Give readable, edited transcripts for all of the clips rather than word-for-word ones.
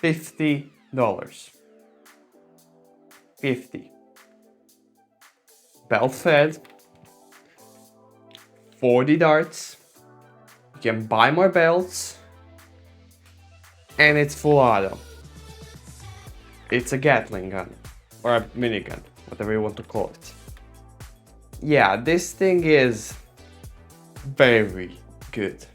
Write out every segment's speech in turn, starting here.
$50. 50. Belt fed, 40 darts. You can buy more belts, and it's full auto. It's a Gatling gun, or a minigun, whatever you want to call it. Yeah, this thing is very good.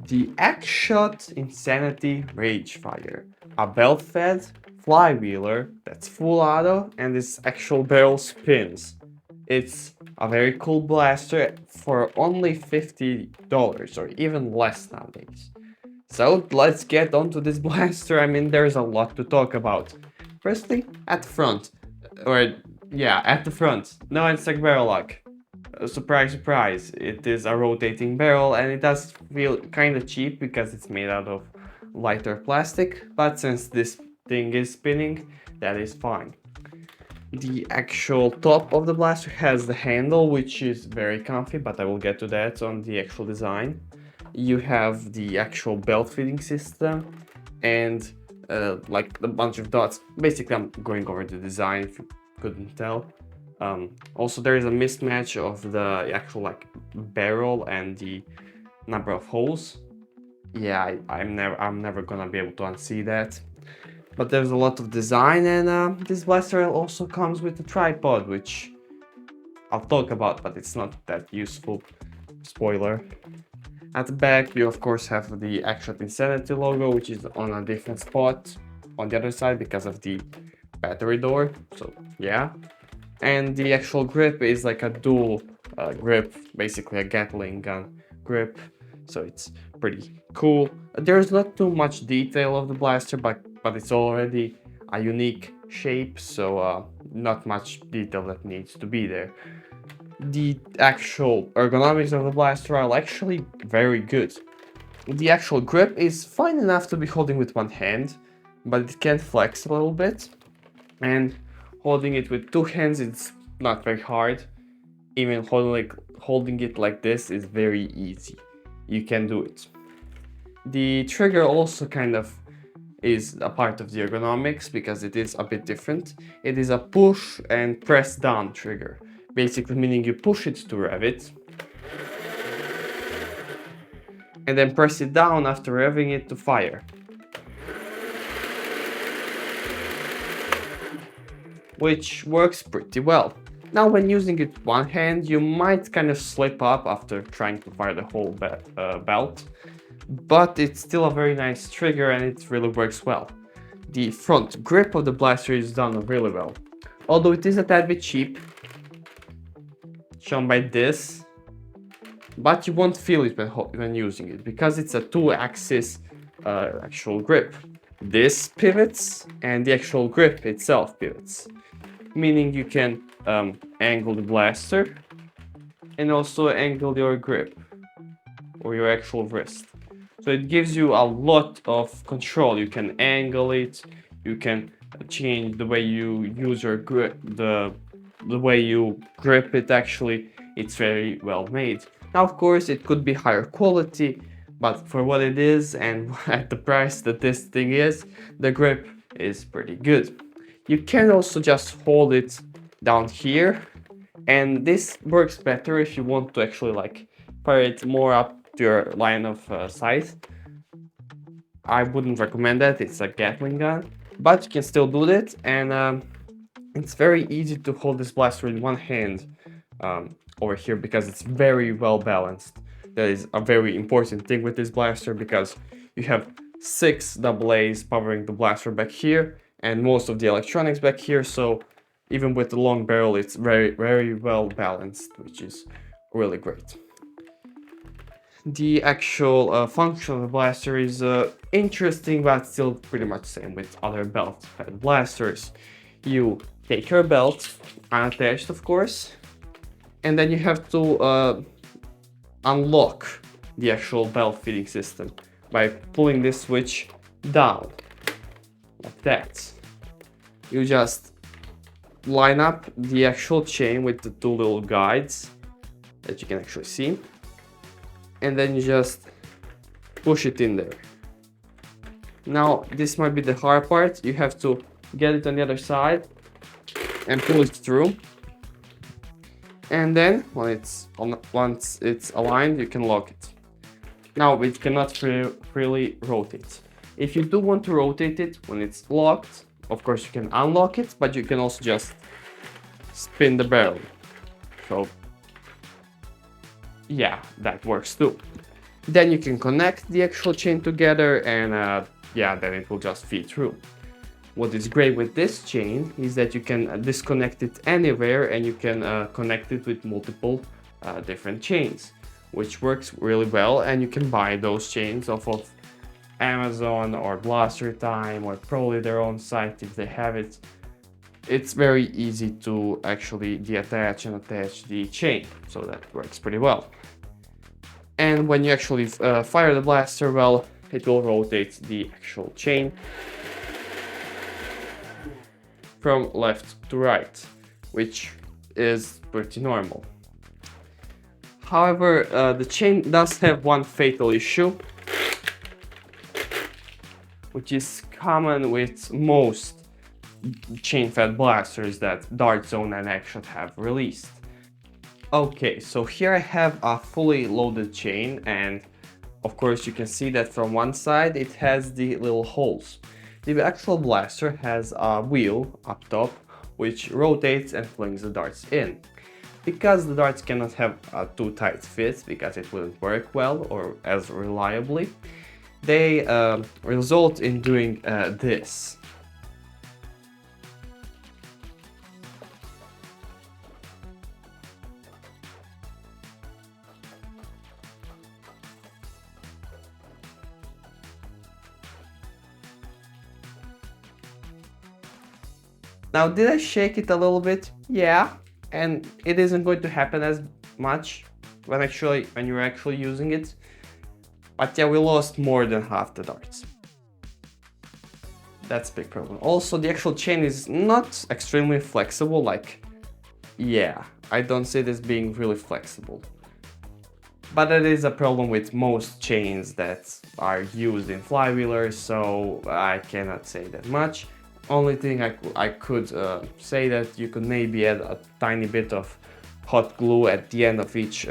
The X-Shot Insanity Ragefire, a belt-fed flywheeler that's full auto and this actual barrel spins. It's a very cool blaster for only $50 or even less nowadays. So let's get onto this blaster. I mean, there's a lot to talk about. Firstly, at the front, at the front, no insect barrel lock. Surprise, surprise, it is a rotating barrel and it does feel kind of cheap because it's made out of lighter plastic, but since this thing is spinning, that is fine. The actual top of the blaster has the handle, which is very comfy, but I will get to that on the actual design. You have the actual belt fitting system and like a bunch of dots. Basically, I'm going over the design if you couldn't tell. Also, there is a mismatch of the actual like barrel and the number of holes. Yeah, I'm never gonna be able to unsee that. But there's a lot of design, and this blaster also comes with a tripod, which I'll talk about, but it's not that useful. Spoiler. At the back, you of course have the X-Shot Insanity logo, which is on a different spot on the other side because of the battery door. So yeah. And the actual grip is like a dual grip, basically a Gatling gun grip, so it's pretty cool. There's not too much detail of the blaster, but it's already a unique shape, so not much detail that needs to be there. The actual ergonomics of the blaster are actually very good. The actual grip is fine enough to be holding with one hand, but it can flex a little bit, and holding it with two hands, it's not very hard. Even holding it like this is very easy. You can do it. The trigger also kind of is a part of the ergonomics because it is a bit different. It is a push and press down trigger. Basically meaning you push it to rev it, and then press it down after revving it to fire. Which works pretty well. Now when using it with one hand, you might kind of slip up after trying to fire the whole belt, but it's still a very nice trigger and it really works well. The front grip of the blaster is done really well, although it is a tad bit cheap, shown by this, but you won't feel it when using it because it's a two-axis actual grip. This pivots and the actual grip itself pivots, meaning you can angle the blaster and also angle your grip or your actual wrist. So it gives you a lot of control. You can angle it, you can change the way you use your grip, the way you grip it. Actually, it's very well made. Now, of course, it could be higher quality, but for what it is and at the price that this thing is, the grip is pretty good. You can also just hold it down here, and this works better if you want to actually like fire it more up to your line of sight. I wouldn't recommend that, it's a Gatling gun, but you can still do that, and it's very easy to hold this blaster in one hand over here because it's very well balanced. That is a very important thing with this blaster because you have 6 AA's powering the blaster back here and most of the electronics back here, so even with the long barrel it's very, very well balanced, which is really great. The actual function of the blaster is interesting, but still pretty much the same with other belt-fed blasters. You take your belt, unattached of course, and then you have to unlock the actual belt fitting system by pulling this switch down. like that. You just line up the actual chain with the two little guides that you can actually see, and then you just push it in there. Now this might be the hard part. You have to get it on the other side and pull it through, and then once it's aligned, you can lock it. Now it cannot freely rotate. If you do want to rotate it when it's locked, of course you can unlock it, but you can also just spin the barrel. So yeah, that works too. Then you can connect the actual chain together, and yeah, then it will just feed through. What is great with this chain is that you can disconnect it anywhere, and you can connect it with multiple different chains, which works really well. And you can buy those chains off of Amazon or Blaster Time, or probably their own site if they have it. It's very easy to actually deattach and attach the chain, so that works pretty well. And when you actually fire the blaster, well, it will rotate the actual chain from left to right, which is pretty normal. However, the chain does have one fatal issue, which is common with most chain-fed blasters that Dart Zone and Action have released. Okay, so here I have a fully loaded chain, and of course you can see that from one side it has the little holes. The actual blaster has a wheel up top which rotates and flings the darts in. Because the darts cannot have a too tight fit, because it wouldn't work well or as reliably, they result in doing this. Now, did I shake it a little bit? Yeah, and it isn't going to happen as much when you're actually using it. But yeah, we lost more than half the darts. That's a big problem. Also, the actual chain is not extremely flexible. Like, yeah, I don't see this being really flexible. But that is a problem with most chains that are used in flywheelers, so I cannot say that much. Only thing I could say that you could maybe add a tiny bit of hot glue at the end of each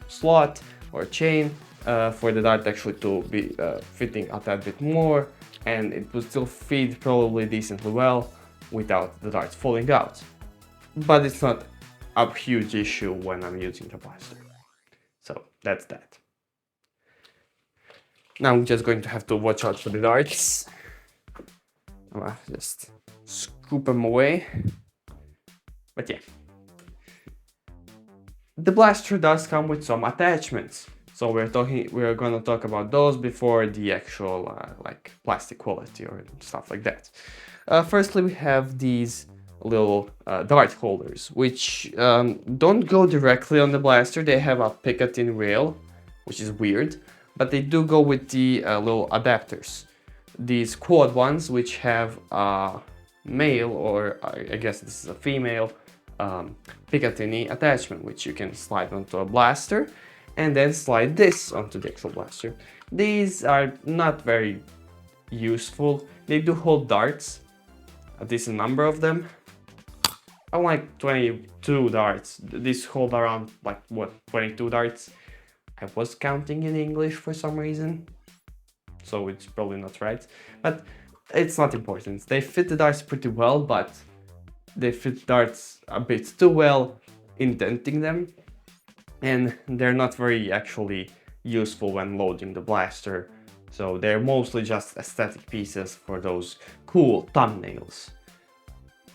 slot or chain for the dart actually to be fitting a tad bit more, and it would still feed probably decently well without the darts falling out. But it's not a huge issue when I'm using the blaster. So that's that. Now I'm just going to have to watch out for the darts. Just scoop them away. But yeah, the blaster does come with some attachments, so we're gonna talk about those before the actual like plastic quality or stuff like that. Firstly, we have these little dart holders, which don't go directly on the blaster. They have a Picatinny rail, which is weird, but they do go with the little adapters. These quad ones, which have a male, or I guess this is a female, Picatinny attachment, which you can slide onto a blaster and then slide this onto the actual blaster. These are not very useful. They do hold darts, a decent number of them. I like 22 darts. These hold around like what, 22 darts? I was counting in English for some reason, so it's probably not right, but it's not important. They fit the darts pretty well, but they fit darts a bit too well, indenting them, and they're not very actually useful when loading the blaster, so they're mostly just aesthetic pieces for those cool thumbnails.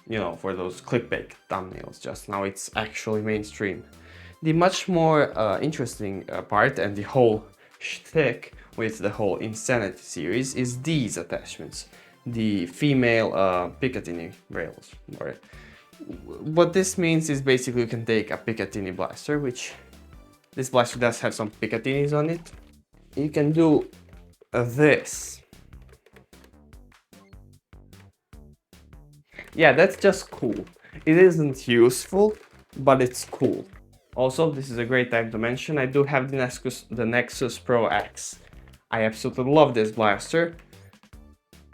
You know, for those clickbait thumbnails. Just now it's actually mainstream. The much more interesting part, and the whole shtick with the whole Insanity series, is these attachments, the female Picatinny rails. What this means is basically you can take a Picatinny blaster, which this blaster does have some Picatinnies on it. You can do this. Yeah, that's just cool. It isn't useful, but it's cool. Also, this is a great time to mention, I do have the Nexus Pro X. I absolutely love this blaster,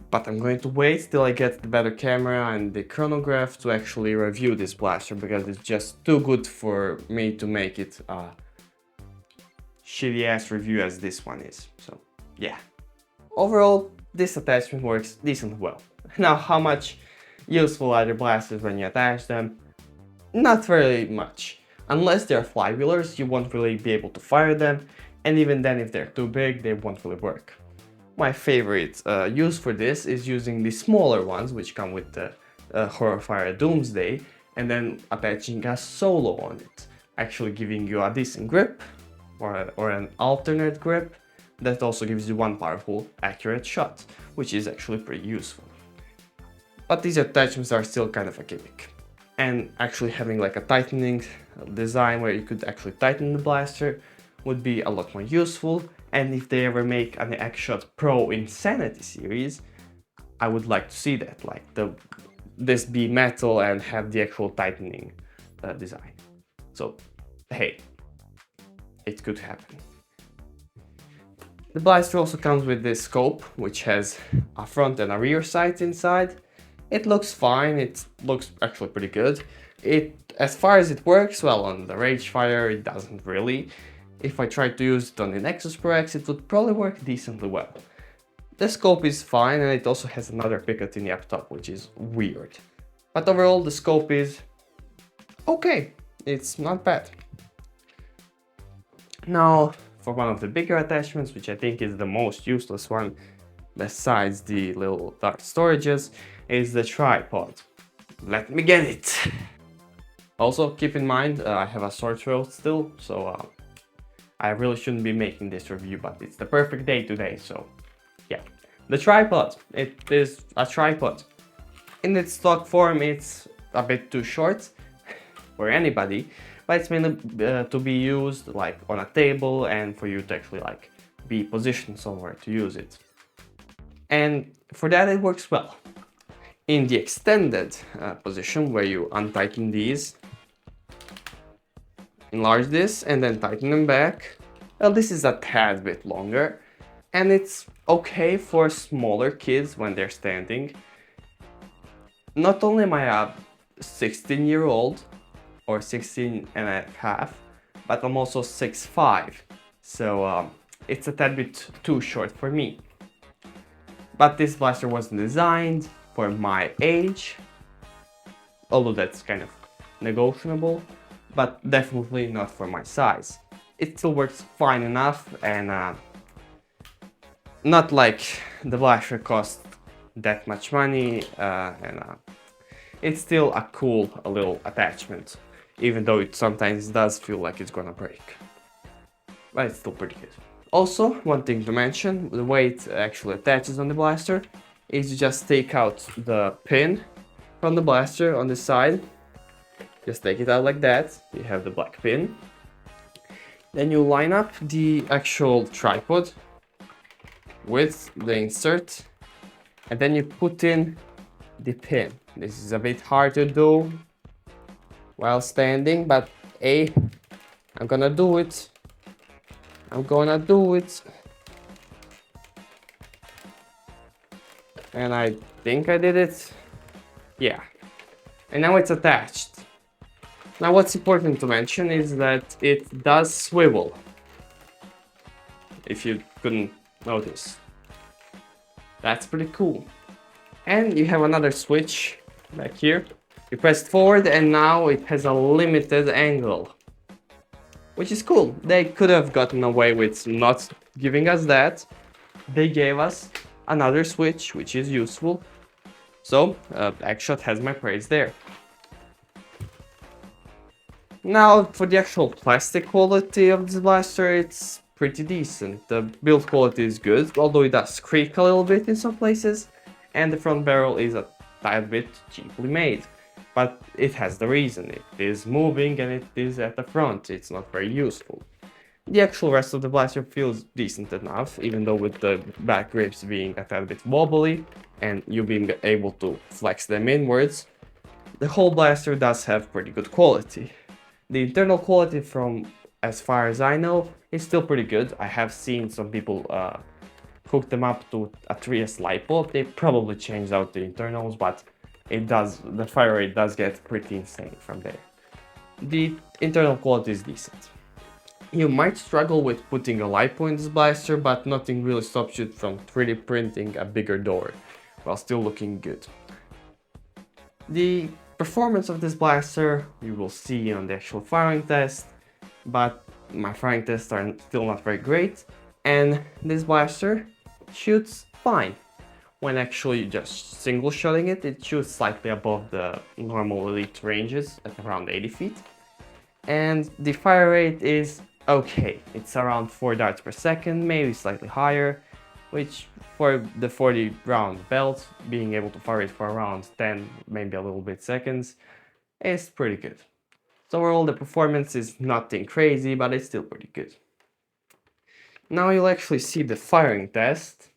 but I'm going to wait till I get the better camera and the chronograph to actually review this blaster, because it's just too good for me to make it a shitty ass review as this one is. So yeah, overall this attachment works decently well. Now, how much useful are the blasters when you attach them? Not very much. Unless they're flywheelers, you won't really be able to fire them, and even then if they're too big, they won't really work. My favorite use for this is using the smaller ones, which come with the Horrorfire Doomsday, and then attaching a solo on it, actually giving you a decent grip, or an alternate grip, that also gives you one powerful, accurate shot, which is actually pretty useful. But these attachments are still kind of a gimmick. And actually having like a tightening design where you could actually tighten the blaster would be a lot more useful. And if they ever make an X-Shot Pro Insanity series, I would like to see that, like this be metal and have the actual tightening design. So hey, it could happen. The blaster also comes with this scope, which has a front and a rear sight inside. It looks fine, it looks actually pretty good. As far as it works, well, on the Ragefire it doesn't really. If I tried to use it on the Nexus Pro X, it would probably work decently well. The scope is fine, and it also has another Picatinny up top, which is weird. But overall the scope is okay, it's not bad. Now, for one of the bigger attachments, which I think is the most useless one besides the little dart storages, is the tripod. Let me get it! Also, keep in mind, I have a sore throat still, so I really shouldn't be making this review, but it's the perfect day today, so yeah. The tripod. It is a tripod. In its stock form, it's a bit too short for anybody, but it's meant to be used like on a table and for you to actually like be positioned somewhere to use it. And for that it works well. In the extended position, where you untighten these, enlarge this and then tighten them back, well, this is a tad bit longer, and it's okay for smaller kids when they're standing. Not only am I a 16-year-old or 16 and a half, but I'm also 6'5", so it's a tad bit too short for me. But this blaster wasn't designed for my age, although that's kind of negotiable, but definitely not for my size. It still works fine enough, and not like the blaster cost that much money, and it's still a cool little attachment, even though it sometimes does feel like it's gonna break. But it's still pretty good. Also, one thing to mention, the way it actually attaches on the blaster is you just take out the pin from the blaster on the side. Just take it out like that, you have the black pin. Then you line up the actual tripod with the insert, and then you put in the pin. This is a bit hard to do while standing, but hey, I'm gonna do it. And I think I did it. Yeah. And now it's attached. Now what's important to mention is that it does swivel, if you couldn't notice. That's pretty cool. And you have another switch back here. You press it forward and now it has a limited angle, which is cool. They could have gotten away with not giving us that. They gave us another switch, which is useful. So, X-Shot has my praise there. Now, for the actual plastic quality of this blaster, it's pretty decent. The build quality is good, although it does creak a little bit in some places, and the front barrel is a tad bit cheaply made. But it has the reason. It is moving and it is at the front. It's not very useful. The actual rest of the blaster feels decent enough, even though with the back grips being a tad bit wobbly and you being able to flex them inwards, the whole blaster does have pretty good quality. The internal quality, from as far as I know, is still pretty good. I have seen some people hook them up to a 3S LiPo. They probably changed out the internals, but the fire rate does get pretty insane from there. The internal quality is decent. You might struggle with putting a LiPo in this blaster, but nothing really stops you from 3D printing a bigger door while still looking good. The performance of this blaster you will see on the actual firing test, but my firing tests are still not very great, and this blaster shoots fine. When actually just single shotting it, it shoots slightly above the normal elite ranges at around 80 feet. And the fire rate is okay. It's around 4 darts per second, maybe slightly higher, which for the 40 round belt, being able to fire it for around 10, maybe a little bit seconds, is pretty good. So overall the performance is nothing crazy, but it's still pretty good. Now you'll actually see the firing test,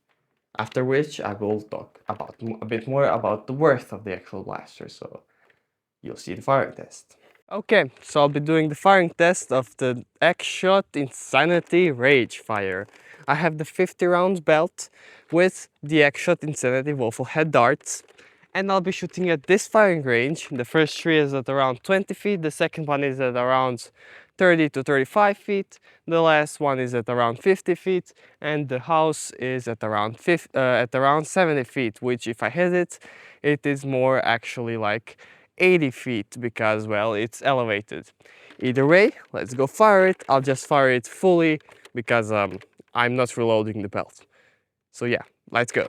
after which I will talk about a bit more about the worth of the actual blaster, so you'll see the firing test. Okay, so I'll be doing the firing test of the X-Shot Insanity Rage Fire. I have the 50 rounds belt with the X-Shot Insanity Waffle Head darts, and I'll be shooting at this firing range. The first three is at around 20 feet, the second one is at around 30 to 35 feet, the last one is at around 50 feet, and the house is at around 70 feet, which if I hit it, it is more actually like 80 feet because, well, it's elevated. Either way, let's go fire it. I'll just fire it fully because I'm not reloading the belt. So yeah, let's go.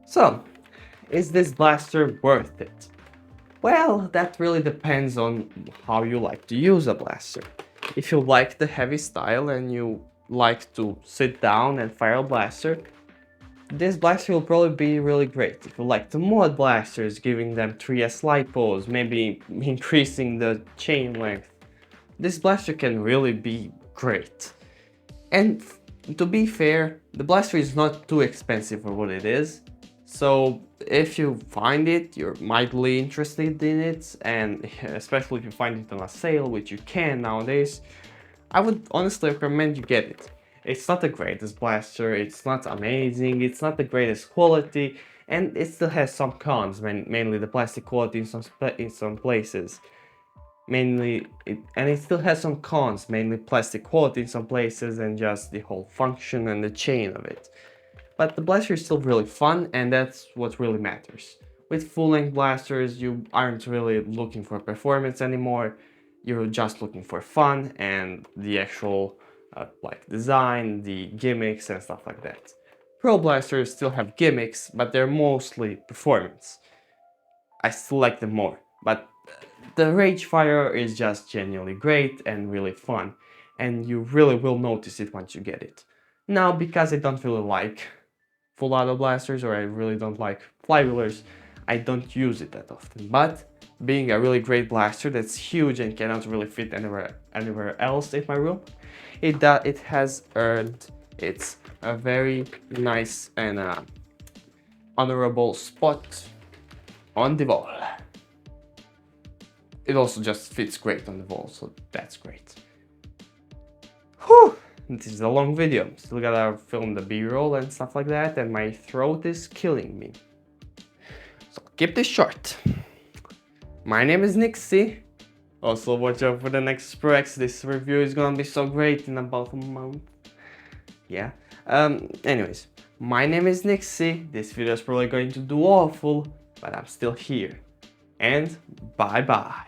So, is this blaster worth it? Well, that really depends on how you like to use a blaster. If you like the heavy style and you like to sit down and fire a blaster, this blaster will probably be really great. If you like the mod blasters, giving them 3S LiPos, maybe increasing the chain length, this blaster can really be great. And to be fair, the blaster is not too expensive for what it is. So if you find it, you're mildly interested in it, and especially if you find it on a sale, which you can nowadays, I would honestly recommend you get it. It's not the greatest blaster, it's not amazing, it's not the greatest quality, and it still has some cons, mainly the plastic quality in some places. And it still has some cons, mainly plastic quality in some places and just the whole function and the chain of it. But the blaster is still really fun, and that's what really matters. With full-length blasters, you aren't really looking for performance anymore, you're just looking for fun and the actual like design, the gimmicks and stuff like that. Pro blasters still have gimmicks, but they're mostly performance. I still like them more, but the Rage Fire is just genuinely great and really fun, and you really will notice it once you get it. Now, because I don't really like full auto blasters, or I really don't like flywheelers, I don't use it that often. But being a really great blaster that's huge and cannot really fit anywhere else in my room, it has earned its a very nice and honorable spot on the wall. It also just fits great on the wall, so that's great. Whew! This is a long video, still gotta film the B-roll and stuff like that, and my throat is killing me. So keep this short. My name is Nixie. Also watch out for the next Pro X, this review is gonna be so great in about a month. Yeah. Anyways, my name is Nixie. This video is probably going to do awful, but I'm still here. And bye bye.